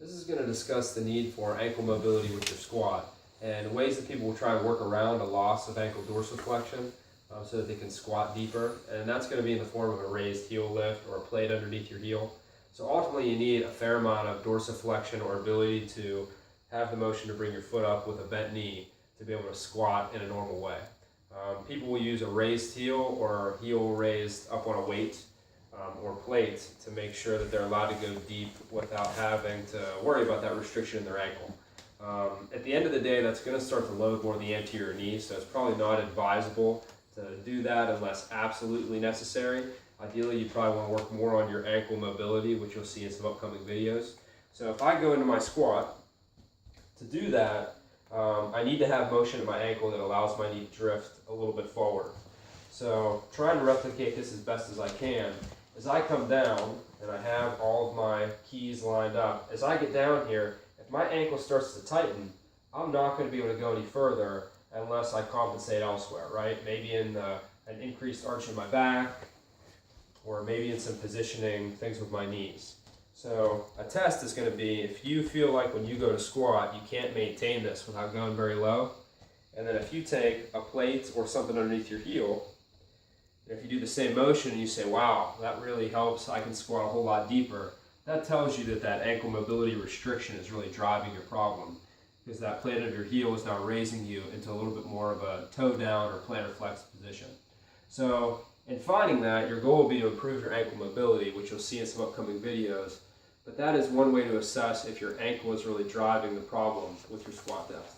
This is going to discuss the need for ankle mobility with your squat and ways that people will try and work around a loss of ankle dorsiflexion so that they can squat deeper. And that's going to be in the form of a raised heel lift or a plate underneath your heel. So ultimately you need a fair amount of dorsiflexion or ability to have the motion to bring your foot up with a bent knee to be able to squat in a normal way. People will use a raised heel or heel raised up on a weight or plate to make sure that they're allowed to go deep without having to worry about that restriction in their ankle. At the end of the day, that's going to start to load more of the anterior knee, so it's probably not advisable to do that unless absolutely necessary. Ideally, you probably want to work more on your ankle mobility, which you'll see in some upcoming videos. So if I go into my squat, to do that, I need to have motion in my ankle that allows my knee to drift a little bit forward. So trying to replicate this as best as I can, as I come down and I have all of my keys lined up, as I get down here, if my ankle starts to tighten, I'm not going to be able to go any further unless I compensate elsewhere, right? Maybe in an increased arch in my back, or maybe in some positioning things with my knees. So a test is going to be if you feel like when you go to squat, you can't maintain this without going very low, and then if you take a plate or something underneath your heel, if you do the same motion and you say, wow, that really helps, I can squat a whole lot deeper, that tells you that that ankle mobility restriction is really driving your problem, because that plate under your heel is now raising you into a little bit more of a toe down or plantar flex position. So in finding that, your goal will be to improve your ankle mobility, which you'll see in some upcoming videos, but that is one way to assess if your ankle is really driving the problem with your squat depth.